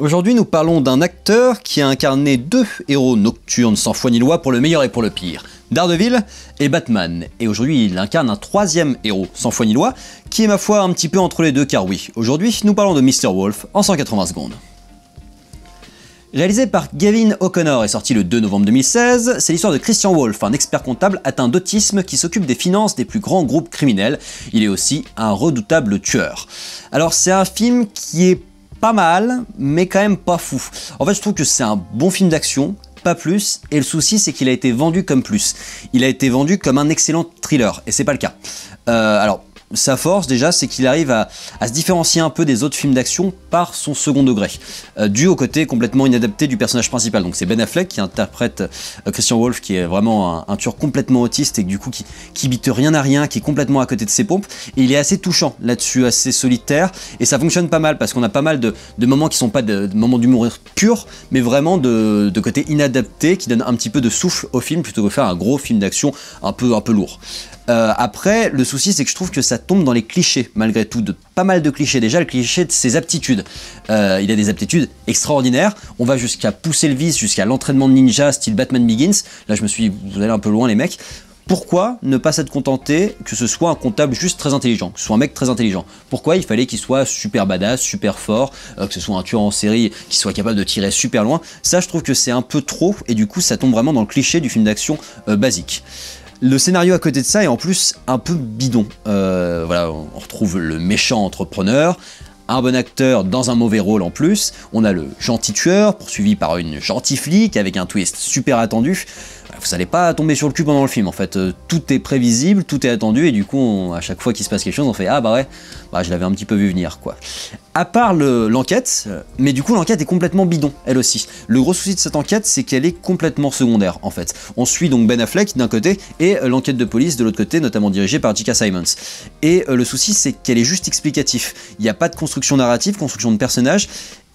Aujourd'hui, nous parlons d'un acteur qui a incarné deux héros nocturnes sans foi ni loi pour le meilleur et pour le pire, Daredevil et Batman. Et aujourd'hui, il incarne un troisième héros sans foi ni loi, qui est ma foi un petit peu entre les deux, car oui, aujourd'hui, nous parlons de Mr. Wolf en 180 secondes. Réalisé par Gavin O'Connor et sorti le 2 novembre 2016, c'est l'histoire de Christian Wolf, un expert comptable atteint d'autisme qui s'occupe des finances des plus grands groupes criminels. Il est aussi un redoutable tueur. Alors c'est un film qui est pas mal, mais quand même pas fou. En fait, je trouve que c'est un bon film d'action, pas plus, et le souci c'est qu'il a été vendu comme plus. Il a été vendu comme un excellent thriller, et c'est pas le cas. Alors, sa force déjà, c'est qu'il arrive à se différencier un peu des autres films d'action par son second degré, dû au côté complètement inadapté du personnage principal. Donc c'est Ben Affleck qui interprète Christian Wolf, qui est vraiment un tueur complètement autiste et du coup qui bite rien à rien, qui est complètement à côté de ses pompes. Et il est assez touchant là-dessus, assez solitaire, et ça fonctionne pas mal parce qu'on a pas mal de moments qui sont pas de moments d'humour pur, mais vraiment de côté inadapté qui donne un petit peu de souffle au film plutôt que de faire un gros film d'action un peu lourd. Après, le souci c'est que je trouve que ça tombe dans les clichés, malgré tout, de pas mal de clichés. Déjà, le cliché de ses aptitudes. Il a des aptitudes extraordinaires, on va jusqu'à pousser le vice, jusqu'à l'entraînement de ninja style Batman Begins. Là je me suis dit, vous allez un peu loin les mecs. Pourquoi ne pas s'être contenté que ce soit un comptable juste très intelligent, que ce soit un mec très intelligent? Pourquoi il fallait qu'il soit super badass, super fort, que ce soit un tueur en série qui soit capable de tirer super loin? Ça, je trouve que c'est un peu trop, et du coup ça tombe vraiment dans le cliché du film d'action basique. Le scénario à côté de ça est en plus un peu bidon. Voilà, on retrouve le méchant entrepreneur, un bon acteur dans un mauvais rôle en plus, on a le gentil tueur poursuivi par une gentille flic avec un twist super attendu. Vous n'allez pas tomber sur le cul pendant le film en fait, tout est prévisible, tout est attendu et du coup à chaque fois qu'il se passe quelque chose on fait ah bah ouais, bah, je l'avais un petit peu vu venir quoi. À part l'enquête, mais du coup l'enquête est complètement bidon elle aussi. Le gros souci de cette enquête c'est qu'elle est complètement secondaire en fait. On suit donc Ben Affleck d'un côté et l'enquête de police de l'autre côté, notamment dirigée par J.K. Simmons. Et le souci c'est qu'elle est juste explicatif, il n'y a pas de construction narrative, construction de personnages.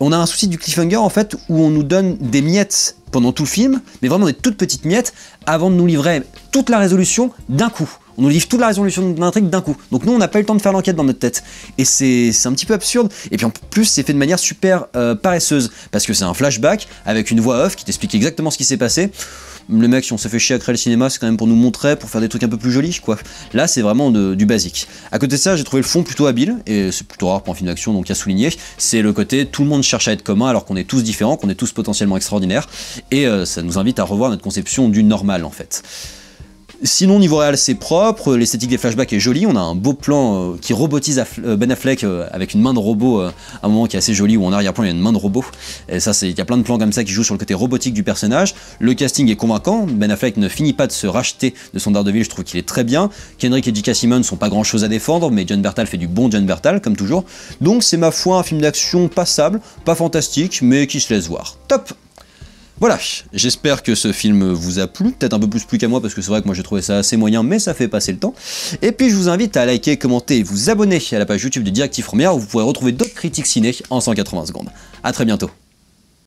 On a un souci du cliffhanger en fait où on nous donne des miettes pendant tout le film, mais vraiment des toutes petites miettes, avant de nous livrer toute la résolution d'un coup. On nous livre toute la résolution de l'intrigue d'un coup. Donc nous on n'a pas eu le temps de faire l'enquête dans notre tête. Et c'est un petit peu absurde. Et puis en plus c'est fait de manière super paresseuse. Parce que c'est un flashback avec une voix off qui t'explique exactement ce qui s'est passé. Les mecs, si on s'est fait chier à créer le cinéma, c'est quand même pour nous montrer, pour faire des trucs un peu plus jolis, quoi. Là, c'est vraiment du basique. À côté de ça, j'ai trouvé le fond plutôt habile, et c'est plutôt rare pour un film d'action, donc à souligner. C'est le côté, tout le monde cherche à être commun, alors qu'on est tous différents, qu'on est tous potentiellement extraordinaires, et ça nous invite à revoir notre conception du normal, en fait. Sinon, niveau réel, c'est propre, l'esthétique des flashbacks est jolie, on a un beau plan qui robotise Ben Affleck avec une main de robot à un moment qui est assez joli, où en arrière-plan il y a une main de robot, et ça, il y a plein de plans comme ça qui jouent sur le côté robotique du personnage. Le casting est convaincant, Ben Affleck ne finit pas de se racheter de son Daredevil, je trouve qu'il est très bien. Kendrick et J.K. Simmons sont pas grand chose à défendre, mais Jon Bernthal fait du bon Jon Bernthal, comme toujours. Donc c'est ma foi un film d'action passable, pas fantastique, mais qui se laisse voir. Top! Voilà, j'espère que ce film vous a plu, peut-être un peu plus qu'à moi parce que c'est vrai que moi j'ai trouvé ça assez moyen mais ça fait passer le temps. Et puis je vous invite à liker, commenter et vous abonner à la page YouTube de Directive Première où vous pourrez retrouver d'autres critiques ciné en 180 secondes. A très bientôt.